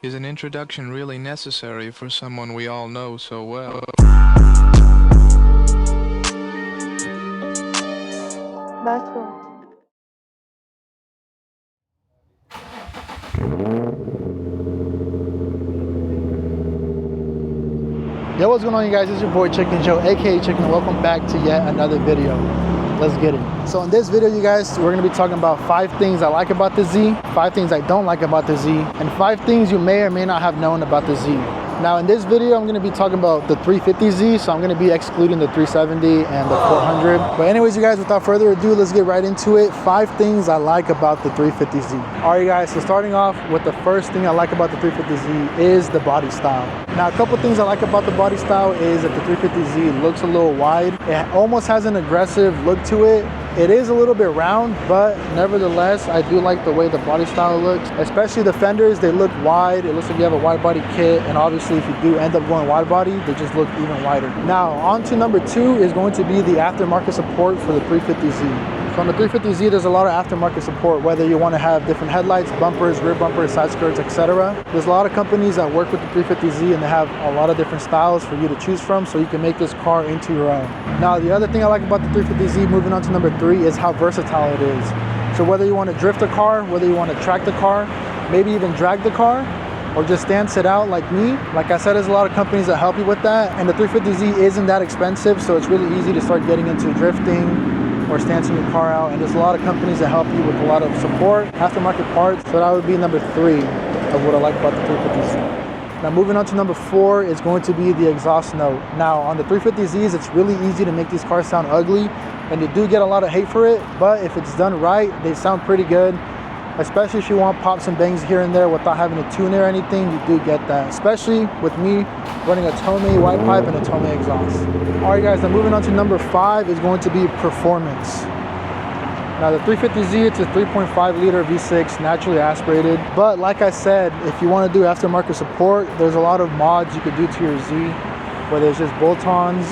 Is an introduction really necessary for someone we all know so well? Yo, what's going on, you guys? It's your boy Chicken Joe, aka Chicken. Welcome back to yet another video. Let's get it. So in this video, you guys, we're gonna be talking about 5 things I like about the Z, 5 things I don't like about the Z, and 5 things you may or may not have known about the Z. Now in this video, I'm gonna be talking about the 350Z, so I'm gonna be excluding the 370 and the 400. But anyways, you guys, without further ado, let's get right into it. 5 things I like about the 350Z. All right, guys, so starting off with the first thing I like about the 350Z is the body style. Now, a couple things I like about the body style is that the 350Z looks a little wide. It almost has an aggressive look to it. It is a little bit round, but nevertheless, I do like the way the body style looks, especially the fenders. They look wide. It looks like you have a wide body kit, and obviously if you do end up going wide body, they just look even wider. Now, on to number 2 is going to be the aftermarket support for the 350Z. So on the 350Z, there's a lot of aftermarket support, whether you want to have different headlights, bumpers, rear bumpers, side skirts, etc. There's a lot of companies that work with the 350Z and they have a lot of different styles for you to choose from, so you can make this car into your own. Now, the other thing I like about the 350Z, moving on to number 3, is how versatile it is. So whether you want to drift a car, whether you want to track the car, maybe even drag the car, or just stand sit out like me. Like I said, there's a lot of companies that help you with that, and the 350Z isn't that expensive, so it's really easy to start getting into drifting or stancing your car out, and there's a lot of companies that help you with a lot of support, aftermarket parts. So that would be number 3 of what I like about the 350Z. Now moving on to number 4 is going to be the exhaust note. Now on the 350Zs, it's really easy to make these cars sound ugly, and you do get a lot of hate for it, but if it's done right, they sound pretty good. Especially if you want pops and bangs here and there without having to tune it or anything, you do get that. Especially with me running a Tomei white pipe and a Tomei exhaust. All right, guys, now moving on to number 5 is going to be performance. Now the 350Z, it's a 3.5 liter V6, naturally aspirated. But like I said, if you want to do aftermarket support, there's a lot of mods you could do to your Z, whether it's just bolt-ons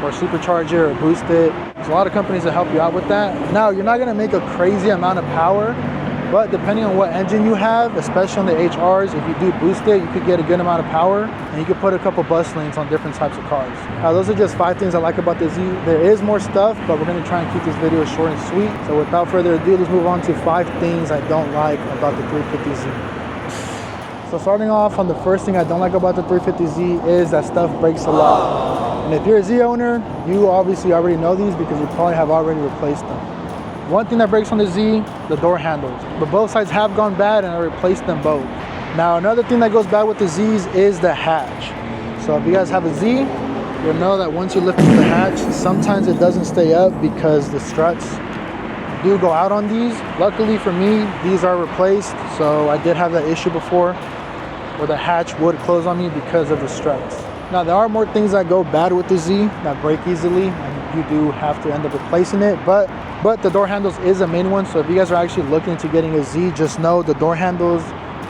or supercharger or boost it. There's a lot of companies that help you out with that. Now, you're not going to make a crazy amount of power, but depending on what engine you have, especially on the HRs, if you do boost it, you could get a good amount of power, and you could put a couple bus lanes on different types of cars. Now, those are just 5 things I like about the Z. There is more stuff, but we're going to try and keep this video short and sweet. So without further ado, let's move on to 5 things I don't like about the 350Z. So starting off on the first thing I don't like about the 350Z is that stuff breaks a lot. And if you're a Z owner, you obviously already know these because you probably have already replaced them. One thing that breaks on the Z, the door handles. But both sides have gone bad and I replaced them both. Now another thing that goes bad with the Zs is the hatch. So if you guys have a Z, you'll know that once you lift up the hatch, sometimes it doesn't stay up because the struts do go out on these. Luckily for me, these are replaced, so I did have that issue before where the hatch would close on me because of the struts. Now there are more things that go bad with the Z that break easily, and you do have to end up replacing it, but the door handles is a main one. So if you guys are actually looking into getting a Z, just know the door handles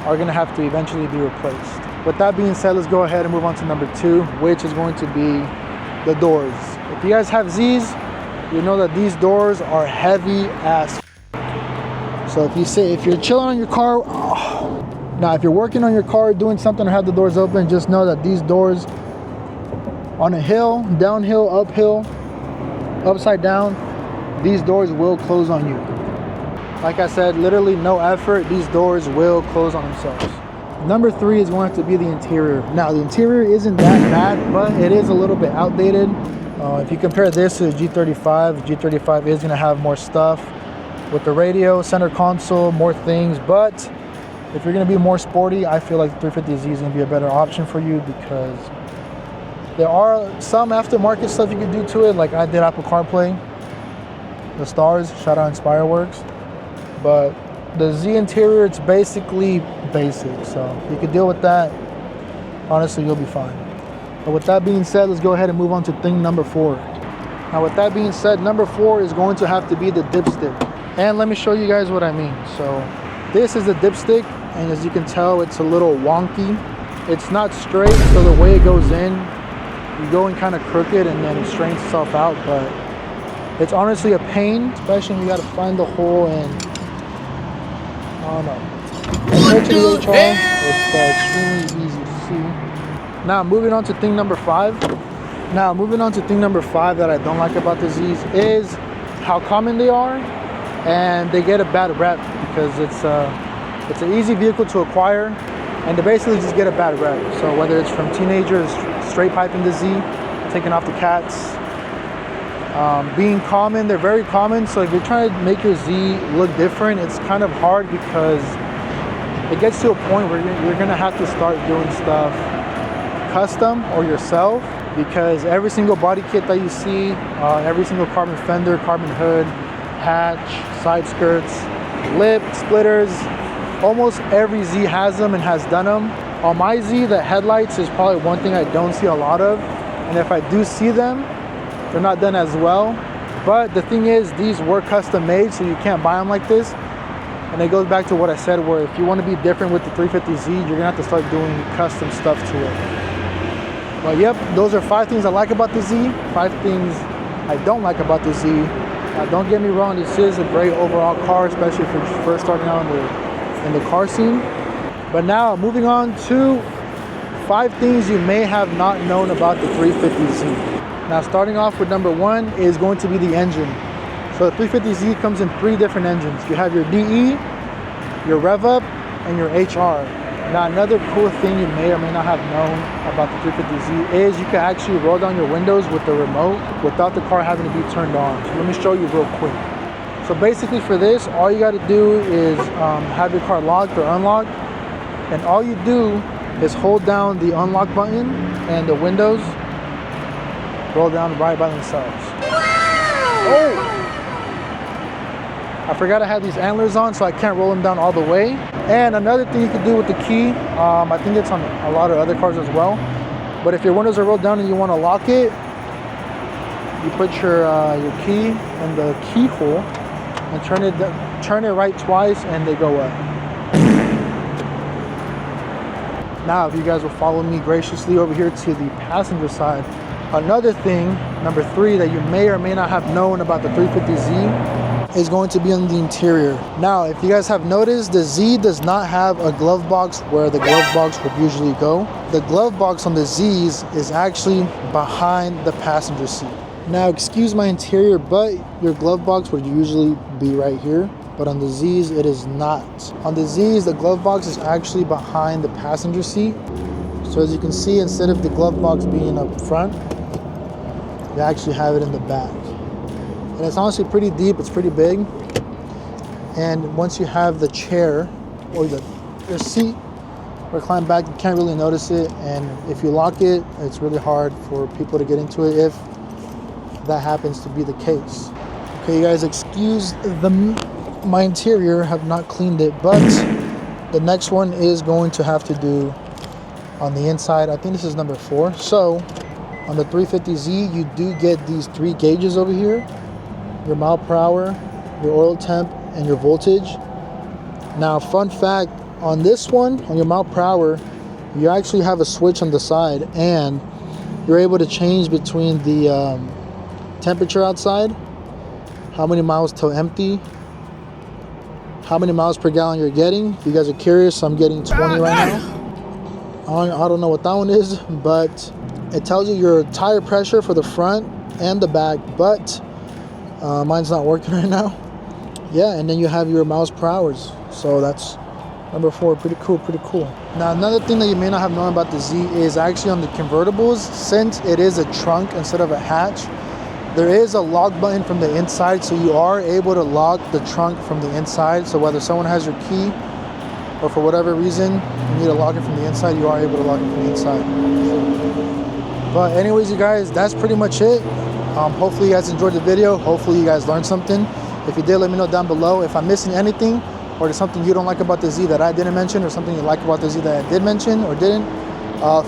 are going to have to eventually be replaced. With that being said, let's go ahead and move on to number 2, which is going to be the doors. If you guys have Zs, you know that these doors are heavy as so if you're chilling on your car, now if you're working on your car, doing something, or have the doors open, just know that these doors on a hill, downhill, uphill, upside down, these doors will close on you. Like I said, literally no effort, these doors will close on themselves. Number 3 is going to be the interior. Now the interior isn't that bad, but it is a little bit outdated. If you compare this to the G35, the G35 is going to have more stuff with the radio, center console, more things. But if you're going to be more sporty, I feel like the 350Z is going to be a better option for you, because there are some aftermarket stuff you can do to it, like I did Apple CarPlay, the stars, shout out InspireWorks. But the Z interior, it's basically basic, so you can deal with that. Honestly, you'll be fine. But with that being said, let's go ahead and move on to thing number 4. Now with that being said, number 4 is going to have to be the dipstick. And let me show you guys what I mean. So this is the dipstick, and as you can tell, it's a little wonky. It's not straight, so the way it goes in, you go in kind of crooked and then it straightens itself out, but it's honestly a pain, especially when you got to find the hole, and I don't know. Similar to the HR, it's extremely easy to see. Now moving on to thing number 5. That I don't like about the Z's is how common they are, and they get a bad rep because it's an easy vehicle to acquire, and they basically just get a bad rep. So whether it's from teenagers straight piping the Z, taking off the cats, being common, they're very common. So if you're trying to make your Z look different, it's kind of hard because it gets to a point where you're gonna have to start doing stuff custom or yourself, because every single body kit that you see, every single carbon fender, carbon hood, hatch, side skirts, lip, splitters, almost every Z has them and has done them. On my Z, the headlights is probably one thing I don't see a lot of, and if I do see them, they're not done as well. But the thing is, these were custom made, so you can't buy them like this. And it goes back to what I said, where if you want to be different with the 350Z, you're gonna have to start doing custom stuff to it. But yep, those are 5 things I like about the Z, 5 things I don't like about the Z. Don't get me wrong, this is a great overall car, especially if you're first starting out in the car scene. But now, moving on to 5 things you may have not known about the 350Z. Now, starting off with number 1 is going to be the engine. So the 350Z comes in 3 different engines. You have your DE, your Rev Up, and your HR. Now, another cool thing you may or may not have known about the 350Z is you can actually roll down your windows with the remote without the car having to be turned on. So let me show you real quick. So basically for this, all you got to do is have your car locked or unlocked, and all you do is hold down the unlock button and the windows roll down right by themselves. Oh! I forgot I had these antlers on, so I can't roll them down all the way. And another thing you can do with the key, I think it's on a lot of other cars as well, but if your windows are rolled down and you want to lock it, you put your key in the keyhole and turn it right twice, and they go up. Now, if you guys will follow me graciously over here to the passenger side, another thing, number 3, that you may or may not have known about the 350Z is going to be on the interior. Now, if you guys have noticed, the Z does not have a glove box where the glove box would usually go. The glove box on the Z's is actually behind the passenger seat. Now, excuse my interior, but your glove box would usually be right here, but on the Z's, it is not. On the Z's, the glove box is actually behind the passenger seat. So as you can see, instead of the glove box being up front, you actually have it in the back. And it's honestly pretty deep, it's pretty big. And once you have the chair or your seat reclined back, you can't really notice it. And if you lock it, it's really hard for people to get into it if that happens to be the case. Okay, you guys, excuse my interior, have not cleaned it, but the next one is going to have to do on the inside. I think this is number 4. So on the 350Z, you do get these 3 gauges over here: your mile per hour, your oil temp, and your voltage. Now, fun fact, on this one, on your mile per hour, you actually have a switch on the side, and you're able to change between the temperature outside, how many miles till empty, how many miles per gallon you're getting. If you guys are curious, I'm getting 20 right now. I don't know what that one is, but it tells you your tire pressure for the front and the back, but mine's not working right now. Yeah, and then you have your miles per hours. So that's number 4. Pretty cool, pretty cool. Now, another thing that you may not have known about the Z is actually on the convertibles, since it is a trunk instead of a hatch, there is a lock button from the inside, so you are able to lock the trunk from the inside. So whether someone has your key or for whatever reason you need to lock it from the inside, you are able to lock it from the inside. But anyways, you guys, that's pretty much it. Hopefully you guys enjoyed the video. Hopefully you guys learned something. If you did, let me know down below. If I'm missing anything, or there's something you don't like about the Z that I didn't mention, or something you like about the Z that I did mention or didn't,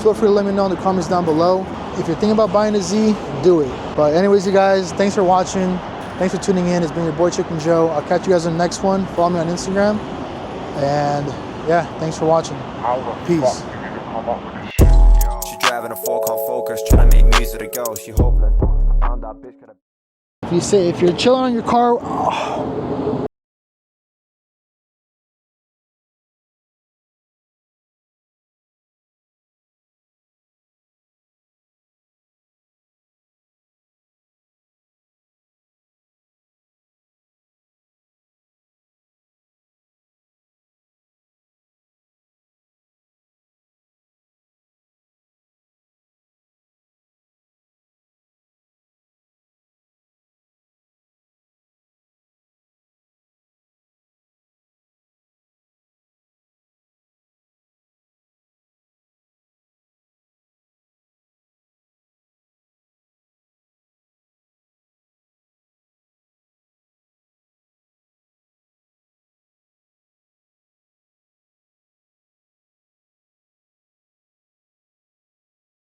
feel free to let me know in the comments down below. If you're thinking about buying a Z, do it. But anyways, you guys, thanks for watching. Thanks for tuning in. It's been your boy Chicken Joe. I'll catch you guys in the next one. Follow me on Instagram. And yeah, thanks for watching. Peace. She driving a four-car Focus, trying to make music to go. She hopeless. I found that bitch. If you're chilling on your car,